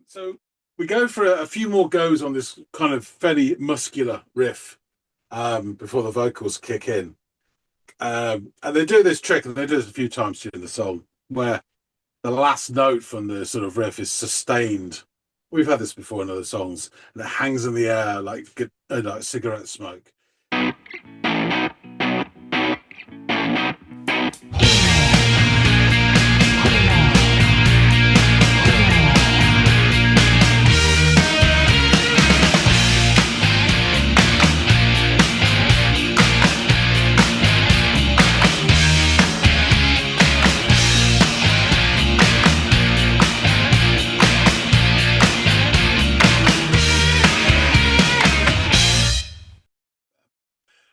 So we go for a few more goes on this kind of fairly muscular riff before the vocals kick in. And they do this trick, and they do this a few times during the song, where the last note from the sort of riff is sustained. We've had this before in other songs, and it hangs in the air like cigarette smoke.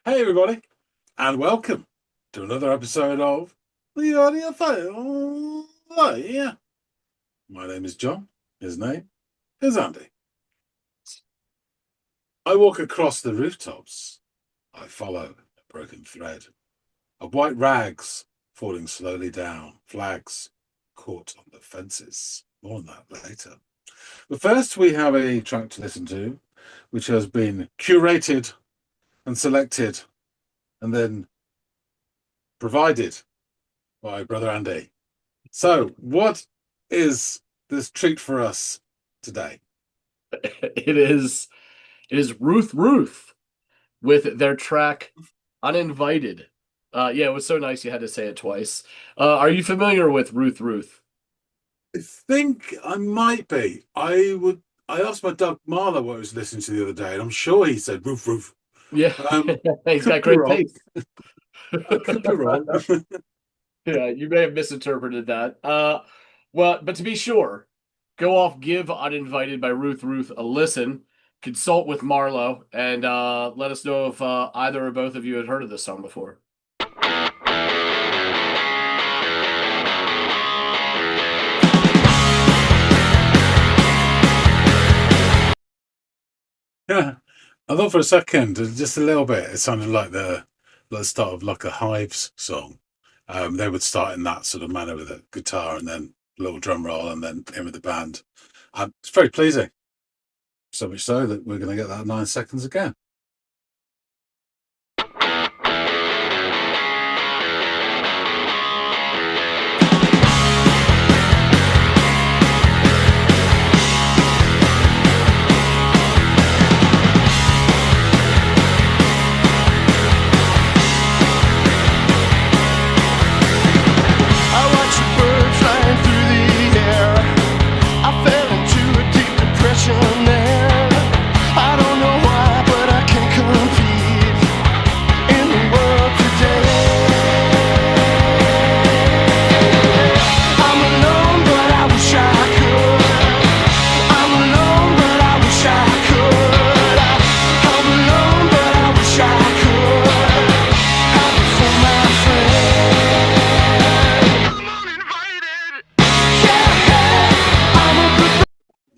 Hey everybody, and welcome to another episode of the Audiophiles. Yeah. My name is John. His name is Andy. I walk across the rooftops. I follow a broken thread of white rags falling slowly down, flags caught on the fences. More on that later. But first, we have a track to listen to, which has been curated and selected and then provided by brother Andy. So what is this treat for us today? It is Ruth Ruth with their track Uninvited. Yeah, it was so nice you had to say it twice. Are you familiar with Ruth Ruth? I think I might be. I asked my dog Marla what he was listening to the other day, and I'm sure he said roof roof. Yeah, he's got great taste. I could be wrong. Yeah, you may have misinterpreted that. Well, but to be sure, go off, give Uninvited by Ruth Ruth a listen, consult with Marlo, and let us know if either or both of you had heard of this song before. Yeah, I thought for a second, just a little bit, it sounded like the start of like a Hives song. They would start in that sort of manner with a guitar and then a little drum roll and then in with the band. It's very pleasing. So much so that we're going to get that 9 seconds again.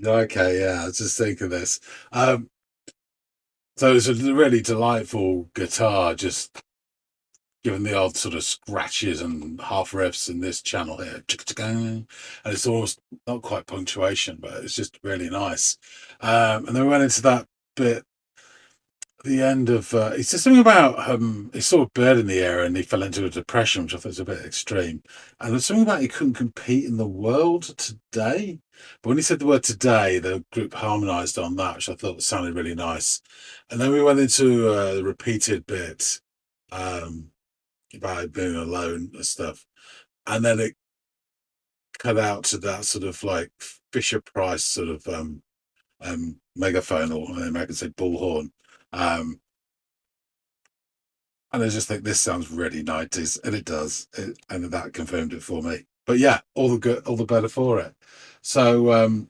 Okay, yeah, I was just thinking this. So it's a really delightful guitar, just giving the odd sort of scratches and half riffs in this channel here. And it's almost not quite punctuation, but it's just really nice. And then we went into that bit at the end of it's just something about he saw a bird in the air and he fell into a depression, which I thought was a bit extreme. And there's something about he couldn't compete in the world today. But when he said the word today, the group harmonized on that, which I thought sounded really nice. And then we went into the repeated bit about being alone and stuff. And then it cut out to that sort of like Fisher Price sort of megaphone, or the Americans say bullhorn. And I just think this sounds really 90s, and it does. And that confirmed it for me. But yeah, all the better for it. So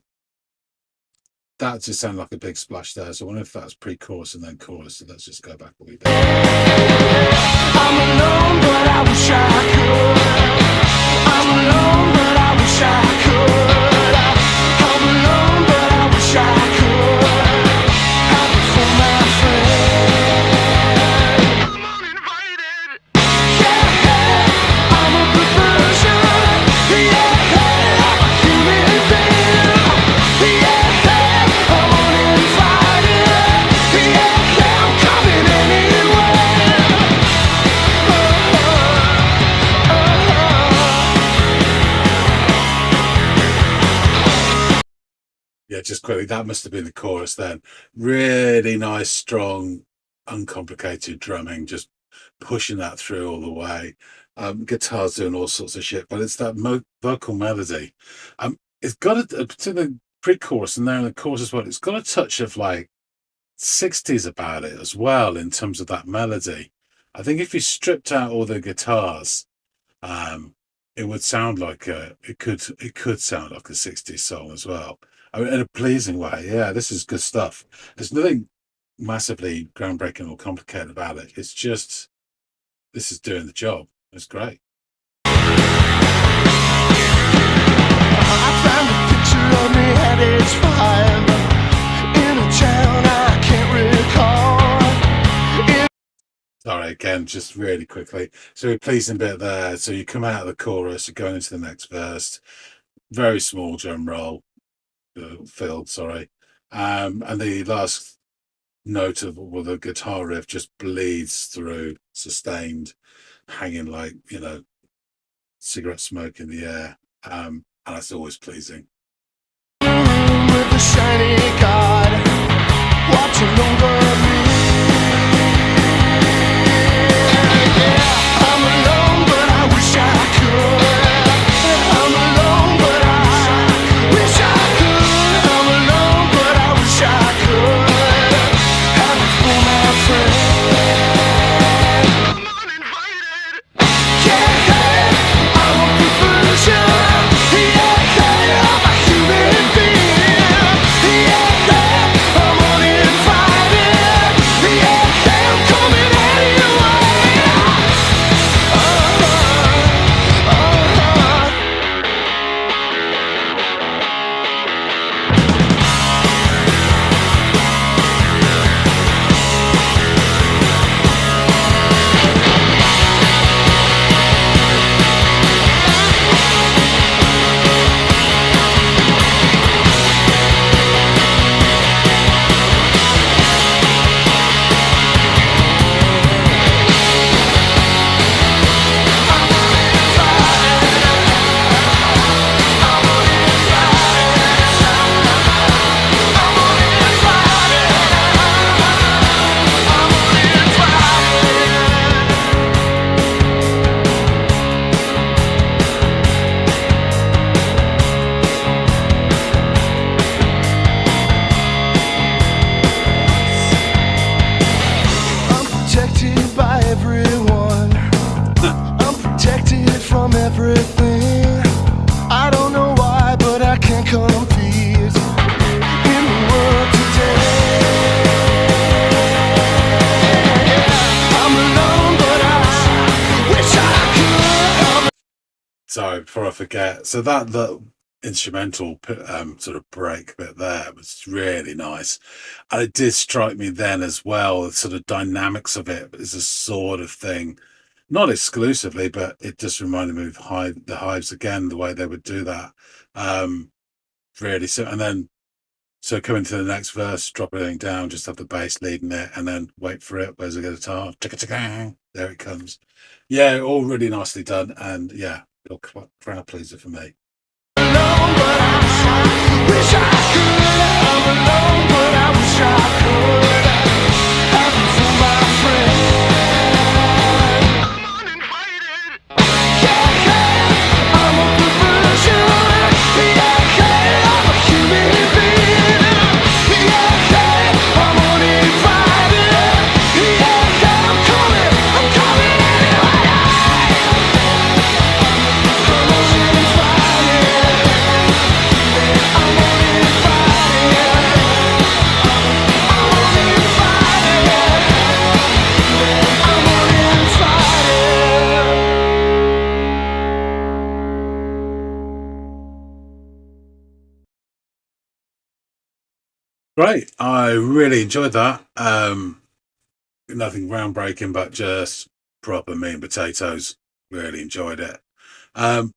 that just sounded like a big splash there. So I wonder if that's pre-chorus and then chorus. So let's just go back a wee bit. I'm alone, but I wish I could. I'm alone, but I wish I could. I'm alone, but I wish I could. Happy for my friend. I'm uninvited. Yeah, I'm a perversion. Yeah, I'm a human being. Yeah. just quickly, that must have been the chorus then. Really nice, strong, uncomplicated drumming, just pushing that through all the way. Guitars doing all sorts of shit, but it's that vocal melody. It's got to the pre-chorus and now in the chorus as well. It's got a touch of like 60s about it as well in terms of that melody. I think if you stripped out all the guitars, it would sound like it could sound like a 60s song as well. I mean, in a pleasing way. Yeah, this is good stuff. There's nothing massively groundbreaking or complicated about it. It's just this is doing the job. It's great. I found a picture of me at age 5 in a town I can't recall. Sorry, again, just really quickly. So a pleasing bit there. So you come out of the chorus, you're going into the next verse. Very small drum roll, filled, sorry. And the last note of the guitar riff just bleeds through, sustained, hanging like, cigarette smoke in the air. And that's always pleasing. With the shiny god watching over me. Yeah, I'm alone, but I wish I could. I'm alone, but I wish I could. I'm alone, but I wish I could. Have it for my friend. I'm uninvited. Yeah, I'm a perversion. Yeah, I'm a human being. Yeah, I'm uninvited. Yeah, I'm coming at you. I'm protected by everyone. I'm protected from everything. I don't know why, but I can't compete in the world today. I'm alone, but I wish I could. Sorry, before I forget. So that instrumental sort of break bit there was really nice, and it did strike me then as well. The sort of dynamics of it is a sort of thing, not exclusively, but it just reminded me of the Hives again, the way they would do that. Really, so and then so coming to the next verse, drop everything down, just have the bass leading it, and then wait for it. Where's the guitar? Chicka-chicka, there it comes. Yeah, all really nicely done, and yeah, real crowd pleaser for me. Alone, but I wish I could. I'm alone, but I wish I could. Have it for my friend. I'm uninvited. Yeah, I'm a perversion. Yeah, I'm a human being. Yeah, I'm uninvited. Yeah, I'm coming anyway. I'm uninvited. I'm Great, I really enjoyed that. Nothing groundbreaking, but just proper meat and potatoes. Really enjoyed it.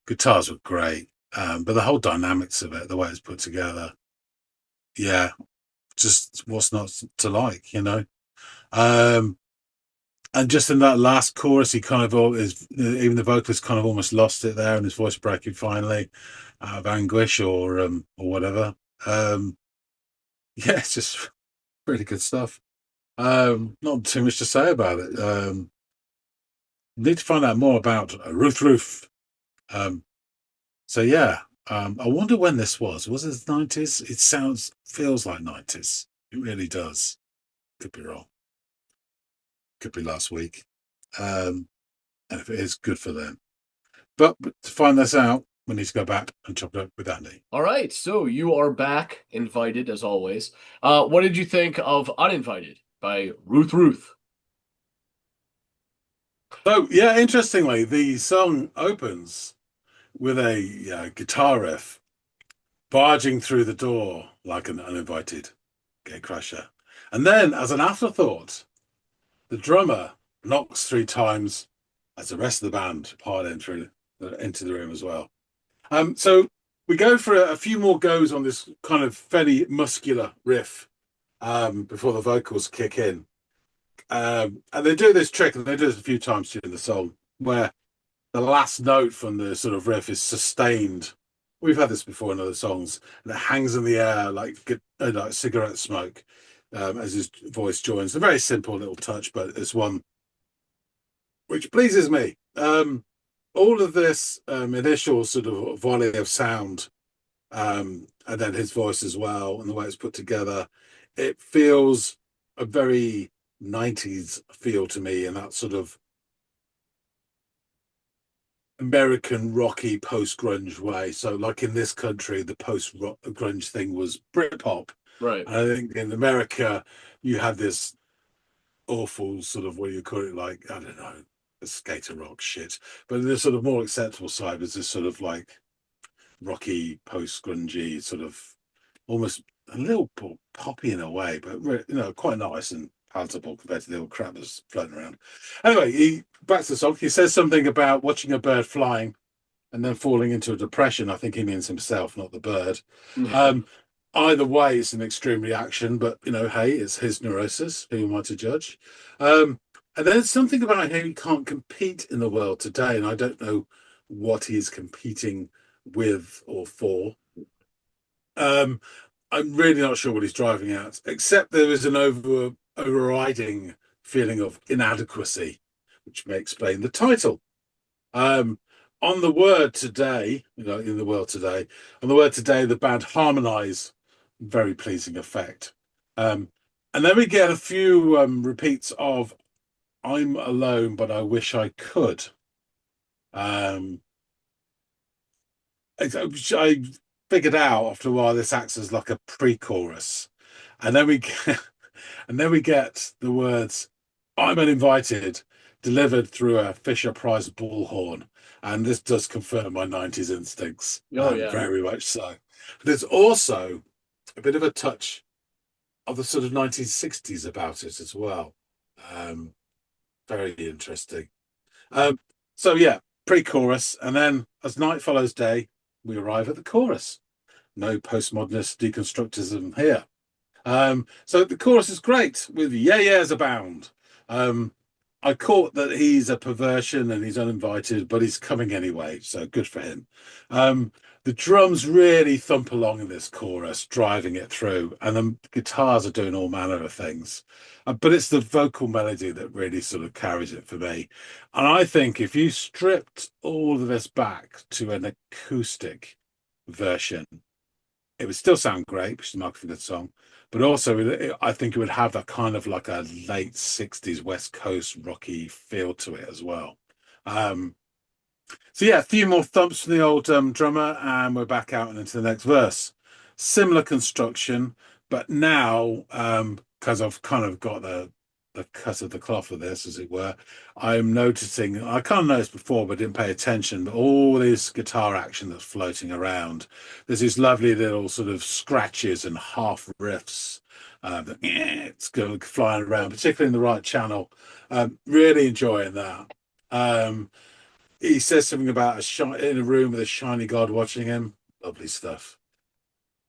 Guitars were great, but the whole dynamics of it, the way it's put together, yeah, just what's not to like, and just in that last chorus, he kind of even the vocalist kind of almost lost it there, and his voice breaking finally out of anguish or whatever. yeah, it's just really good stuff. Not too much to say about it. Need to find out more about Ruth Ruth. Um, so yeah, I wonder when this was. Was it the 90s? It feels like 90s. It really does. Could be wrong. Could be last week. And if it is, good for them. But to find this out, we need to go back and chop it up with Andy. All right, so you are back, invited as always. What did you think of Uninvited by Ruth Ruth? So yeah, interestingly, the song opens with a guitar riff barging through the door like an uninvited gay crasher. And then, as an afterthought, the drummer knocks 3 times as the rest of the band pile into the room as well. So we go for a few more goes on this kind of fairly muscular riff before the vocals kick in. And they do this trick, and they do this a few times during the song, where the last note from the sort of riff is sustained. We've had this before in other songs, and it hangs in the air like cigarette smoke as his voice joins. A very simple little touch, but it's one which pleases me. All of this initial sort of volley of sound, and then his voice as well, and the way it's put together, it feels a very 90s feel to me, and that sort of American rocky post-grunge way. So like in this country, the post-grunge thing was Britpop. Right. And I think in America, you had this awful sort of, what do you call it, like, I don't know, the skater rock shit. But the sort of more acceptable side was this sort of like rocky post-grungy sort of almost a little poppy in a way, but quite nice and palatable compared to the old crap that's floating around. Anyway, back to the song. He says something about watching a bird flying and then falling into a depression. I think he means himself, not the bird. Either way, it's an extreme reaction, but hey, it's his neurosis. Who am I to judge? And then something about how he can't compete in the world today, and I don't know what he's competing with or for. I'm really not sure what he's driving at, except there is an overriding feeling of inadequacy, which may explain the title. On the word today, in the world today, on the word today, the band harmonise, very pleasing effect. And then we get a few repeats of "I'm alone, but I wish I could." I figured out after a while this acts as like a pre-chorus, and then we get the words "I'm uninvited" delivered through a Fisher Price bullhorn, and this does confirm my 90s instincts. Oh yeah, very much so. There's also a bit of a touch of the sort of 1960s about it as well. Very interesting. So yeah, pre-chorus, and then as night follows day, we arrive at the chorus. No postmodernist deconstructism here. So the chorus is great with yeah-yeahs abound. I caught that he's a perversion and he's uninvited, but he's coming anyway, so good for him. The drums really thump along in this chorus, driving it through, and the guitars are doing all manner of things. But it's the vocal melody that really sort of carries it for me. And I think if you stripped all of this back to an acoustic version, it would still sound great, which is marked for the song, but also I think it would have that kind of like a late 60s West Coast rocky feel to it as well. So yeah, a few more thumps from the old drummer, and we're back out and into the next verse. Similar construction, but now because I've kind of got the cut of the cloth of this, as it were, I'm noticing, I kind of noticed before but didn't pay attention, but all this guitar action that's floating around, there's these lovely little sort of scratches and half riffs it's going flying around, particularly in the right channel. Really enjoying that. He says something about in a room with a shiny god watching him. Lovely stuff.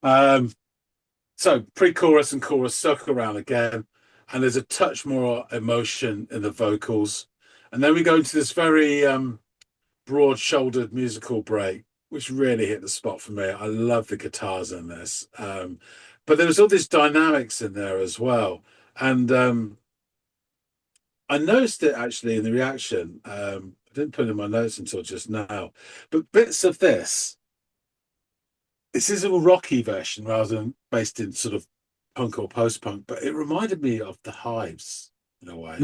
So pre-chorus and chorus circle around again, and there's a touch more emotion in the vocals, and then we go into this very broad-shouldered musical break, which really hit the spot for me. I love the guitars in this, but there was all these dynamics in there as well, and I noticed it actually in the reaction. I didn't put it in my notes until just now, but bits of this. This is a rocky version rather than based in sort of punk or post punk, but it reminded me of the Hives in a way.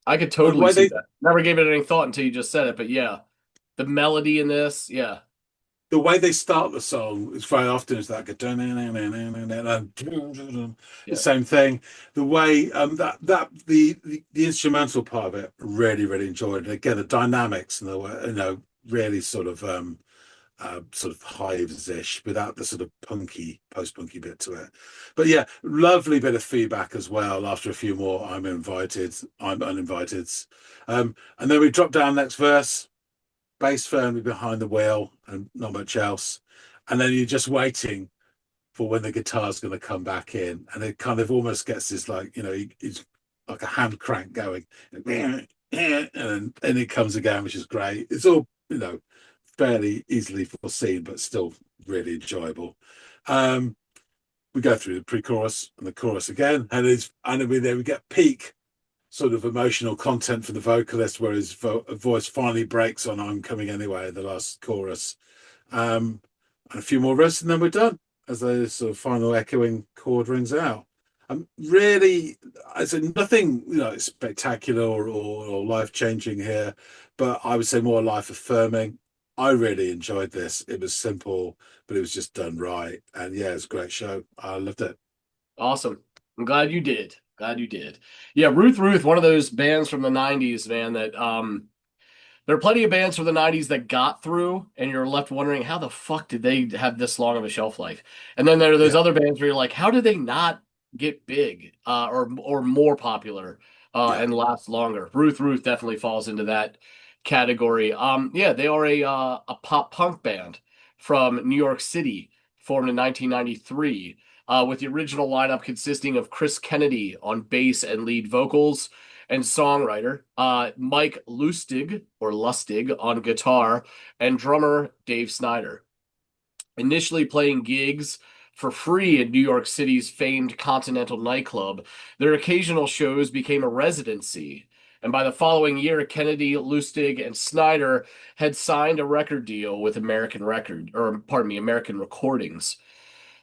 I could The totally way see they that. Never gave it any thought until you just said it, but yeah, the melody in this, yeah. the way they start the song is very often it's like the Yeah. same thing. The way that the instrumental part of it really enjoyed. And again, the dynamics and the way, really sort of Hives-ish without the sort of punky post-punky bit to it. But yeah, lovely bit of feedback as well after a few more I'm uninvited. And then we drop down next verse, bass firmly behind the wheel and not much else. And then you're just waiting for when the guitar's going to come back in. And it kind of almost gets this like, it's like a hand crank going. And then it comes again, which is great. It's all, fairly easily foreseen, but still really enjoyable. We go through the pre-chorus and the chorus again, and we get peak sort of emotional content for the vocalist, where his voice finally breaks on "I'm Coming Anyway" in the last chorus, and a few more verses, and then we're done as the sort of final echoing chord rings out. Really, I said nothing, spectacular or life changing here, but I would say more life affirming. I really enjoyed this. It was simple, but it was just done right, and yeah, it's a great show. I loved it. Awesome. I'm glad you did. Glad you did. Yeah, Ruth Ruth, one of those bands from the 90s, man, that there are plenty of bands from the 90s that got through, and you're left wondering how the fuck did they have this long of a shelf life? And then there are those Yeah, other bands where you're like, how did they not get big or more popular yeah. and last longer? Ruth Ruth definitely falls into that category. Yeah, they are a pop punk band from New York City, formed in 1993, with the original lineup consisting of Chris Kennedy on bass and lead vocals and songwriter, Mike Lustig on guitar, and drummer Dave Snyder. Initially playing gigs for free in New York City's famed Continental nightclub, their occasional shows became a residency. And by the following year, Kennedy, Lustig, and Snyder had signed a record deal with American Recordings.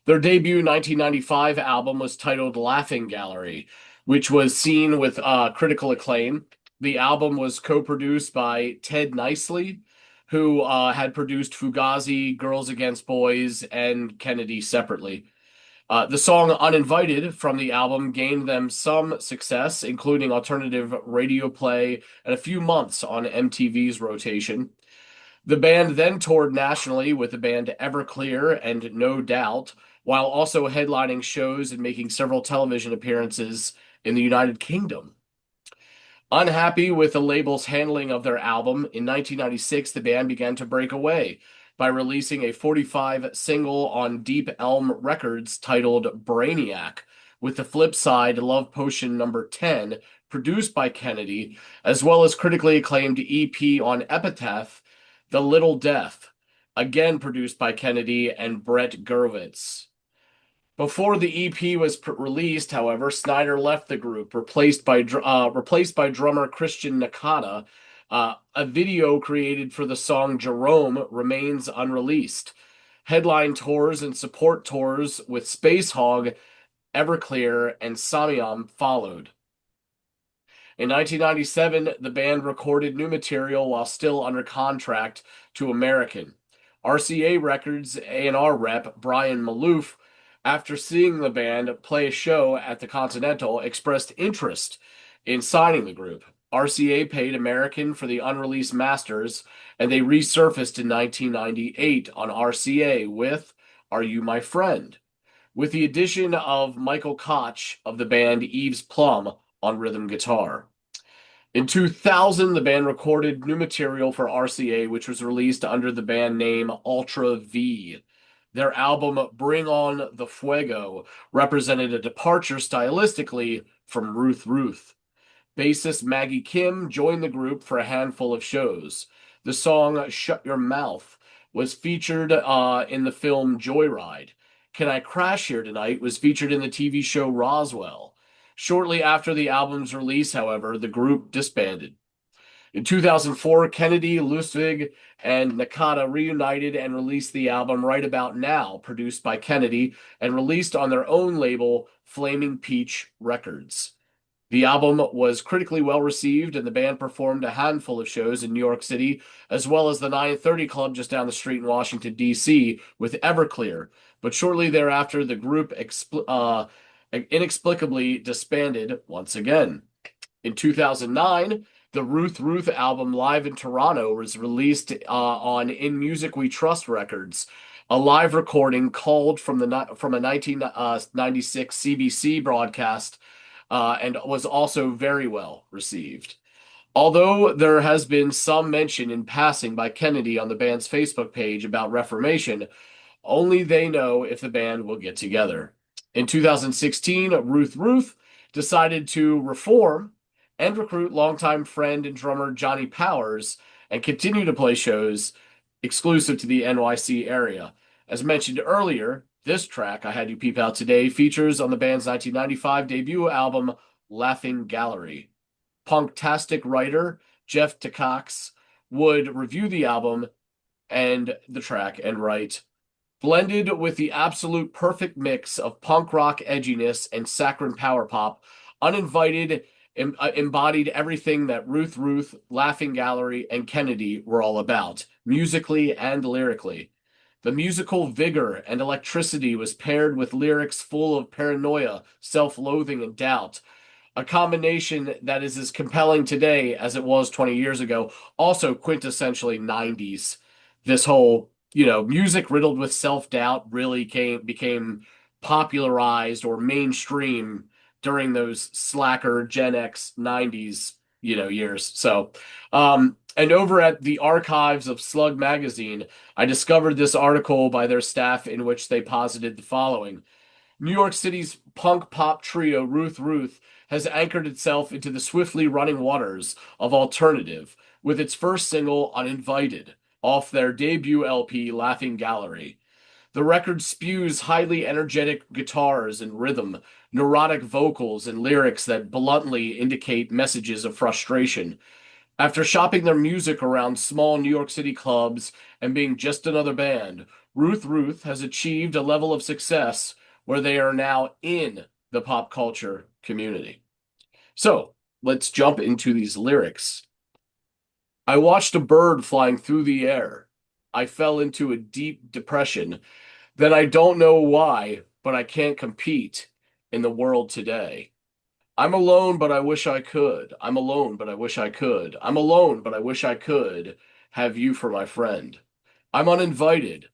Their debut 1995 album was titled Laughing Gallery, which was seen with critical acclaim. The album was co-produced by Ted Nicely, who had produced Fugazi, Girls Against Boys, and Kennedy separately. The song Uninvited from the album gained them some success, including alternative radio play and a few months on MTV's rotation. The band then toured nationally with the band Everclear and No Doubt, while also headlining shows and making several television appearances in the United Kingdom. Unhappy with the label's handling of their album, in 1996 the band began to break away by releasing a 45 single on Deep Elm Records titled Brainiac, with the flip side Love Potion number 10, produced by Kennedy, as well as critically acclaimed EP on Epitaph, The Little Death, again produced by Kennedy and Brett Gurewitz. Before the EP was released, however, Snyder left the group, replaced by drummer Christian Nakata. A video created for the song Jerome remains unreleased. Headline tours and support tours with Spacehog, Everclear, and Samyam followed. In 1997, the band recorded new material while still under contract to American. RCA Records A&R rep Brian Malouf, after seeing the band play a show at the Continental, expressed interest in signing the group. RCA paid American for the unreleased masters, and they resurfaced in 1998 on RCA with Are You My Friend, with the addition of Michael Koch of the band Eve's Plum on rhythm guitar. In 2000, the band recorded new material for RCA, which was released under the band name Ultra V. Their album Bring On the Fuego represented a departure stylistically from Ruth Ruth. Bassist Maggie Kim joined the group for a handful of shows. The song Shut Your Mouth was featured in the film Joyride. Can I Crash Here Tonight was featured in the TV show Roswell. Shortly after the album's release, however, the group disbanded. In 2004, Kennedy, Lustig, and Nakata reunited and released the album Right About Now, produced by Kennedy and released on their own label, Flaming Peach Records. The album was critically well received, and the band performed a handful of shows in New York City, as well as the 930 Club just down the street in Washington, D.C., with Everclear. But shortly thereafter, the group inexplicably disbanded once again. In 2009, the Ruth Ruth album Live in Toronto was released on In Music We Trust Records, a live recording culled from a 1996 CBC broadcast, and was also very well received. Although there has been some mention in passing by Kennedy on the band's Facebook page about reformation, only they know if the band will get together. In 2016, Ruth Ruth decided to reform and recruit longtime friend and drummer Johnny Powers and continue to play shows exclusive to the NYC area. As mentioned earlier, this track I had you peep out today features on the band's 1995 debut album, Laughing Gallery. Punktastic writer Jeff Takacs would review the album and the track and write, blended with the absolute perfect mix of punk rock edginess and saccharine power pop, Uninvited embodied everything that Ruth Ruth, Laughing Gallery, and Kennedy were all about, musically and lyrically. The musical vigor and electricity was paired with lyrics full of paranoia, self-loathing, and doubt, a combination that is as compelling today as it was 20 years ago, also quintessentially 90s. This whole, music riddled with self-doubt really became popularized or mainstream during those slacker Gen X 90s, years. So, and over at the archives of Slug magazine, I discovered this article by their staff in which they posited the following. New York City's punk pop trio Ruth Ruth has anchored itself into the swiftly running waters of alternative with its first single, Uninvited, off their debut LP, Laughing Gallery. The record spews highly energetic guitars and rhythm, neurotic vocals, and lyrics that bluntly indicate messages of frustration. After shopping their music around small New York City clubs and being just another band, Ruth Ruth has achieved a level of success where they are now in the pop culture community. So, let's jump into these lyrics. I watched a bird flying through the air. I fell into a deep depression. Then I don't know why, but I can't compete in the world today. I'm alone, but I wish I could. I'm alone, but I wish I could. I'm alone, but I wish I could have you for my friend. I'm uninvited.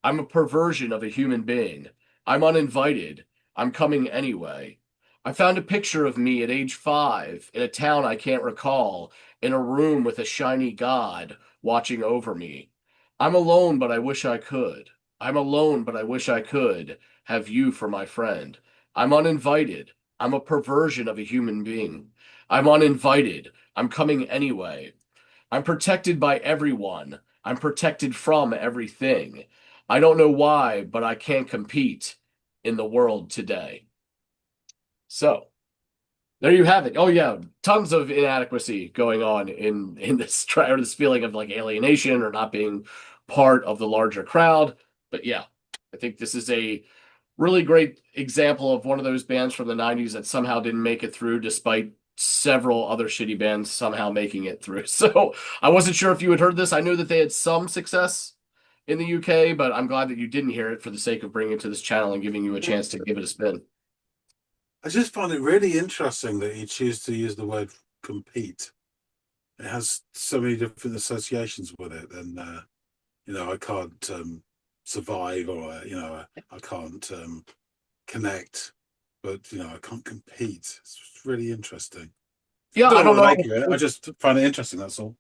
I'm a perversion of a human being. I'm uninvited. I'm coming anyway. I found a picture of me at age 5 in a town I can't recall, in a room with a shiny god watching over me. I'm alone, but I wish I could. I'm alone, but I wish I could have you for my friend. I'm uninvited. I'm a perversion of a human being. I'm uninvited. I'm coming anyway. I'm protected by everyone. I'm protected from everything. I don't know why, but I can't compete in the world today. So, there you have it. Oh yeah, tons of inadequacy going on in this this feeling of like alienation or not being part of the larger crowd. But yeah, I think this is a really great example of one of those bands from the 90s that somehow didn't make it through despite several other shitty bands somehow making it through. So I wasn't sure if you had heard this. I know that they had some success in the UK, but I'm glad that you didn't hear it for the sake of bringing it to this channel and giving you a chance to give it a spin. I just find it really interesting that you choose to use the word compete. It has so many different associations with it, and I can't survive, or I can't connect, but I can't compete. It's really interesting. Yeah, I don't know. I just find it interesting, that's all.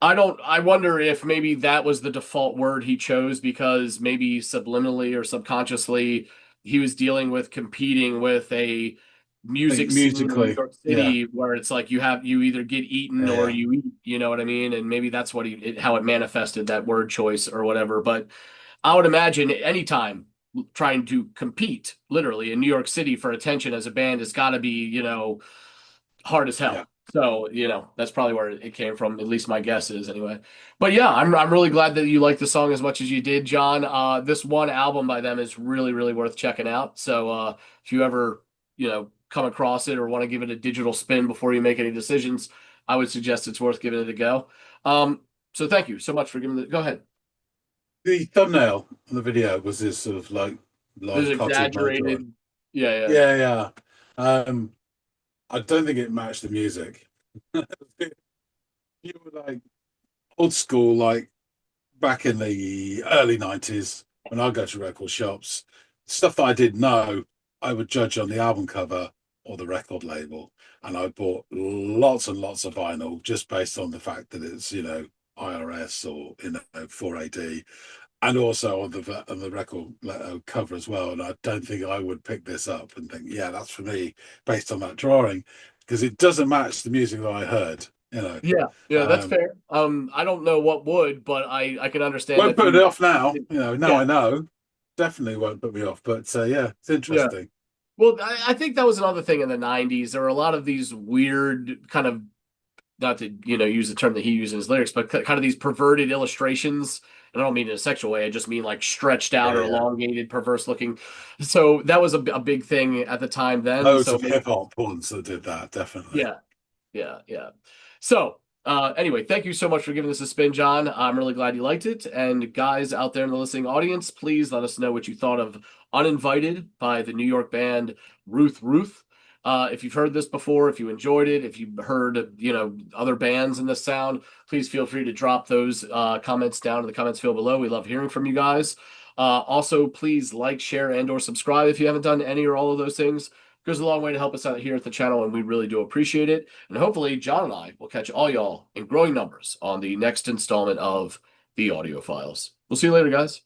I wonder if maybe that was the default word he chose because maybe subliminally or subconsciously he was dealing with competing with a music scene in New musically, York yeah, City where it's like you either get eaten or yeah, you eat, you know what I mean? And maybe that's what how it manifested, that word choice or whatever. But I would imagine anytime trying to compete literally in New York City for attention as a band has got to be, hard as yeah. hell. So, that's probably where it came from. At least my guess is anyway. But yeah, I'm really glad that you liked the song as much as you did, John. This one album by them is really, really worth checking out. So, if you ever, come across it or want to give it a digital spin before you make any decisions, I would suggest it's worth giving it a go. So thank you so much for giving it. Go ahead. The thumbnail on the video was this sort of like There's live cartoon line drawing. exaggerated. Yeah, yeah. Yeah, yeah. I don't think it matched the music. You were like old school, like back in the early 90s when I go to record shops, stuff that I didn't know, I would judge on the album cover or the record label. And I bought lots and lots of vinyl just based on the fact that it's, IRS or, 4AD, and also on the record cover as well. And I don't think I would pick this up and think, yeah, that's for me based on that drawing, because it doesn't match the music that I heard. Yeah, yeah, that's Um, fair. I don't know what would, but I can understand Won't if put it you. off now. Now Yeah, I know. Definitely won't put me off. But yeah, it's yeah. interesting. Well, I think that was another thing in the '90s. There were a lot of these weird kind of, not to use the term that he used in his lyrics, but kind of these perverted illustrations. And I don't mean in a sexual way. I just mean like stretched out Yeah, or yeah. elongated, perverse looking. So that was a big thing at the time then. Loads So of hip hop ones that did that, definitely. yeah, yeah, yeah. So, anyway, thank you so much for giving this a spin, John. I'm really glad you liked it. And guys out there in the listening audience, please let us know what you thought of Uninvited by the New York band Ruth Ruth. If you've heard this before, if you enjoyed it, if you've heard, other bands in this sound, please feel free to drop those comments down in the comments field below. We love hearing from you guys. Also, please like, share, and or subscribe if you haven't done any or all of those things. Goes a long way to help us out here at the channel, and we really do appreciate it. And hopefully, John and I will catch all y'all in growing numbers on the next installment of the Audiophiles. We'll see you later, guys.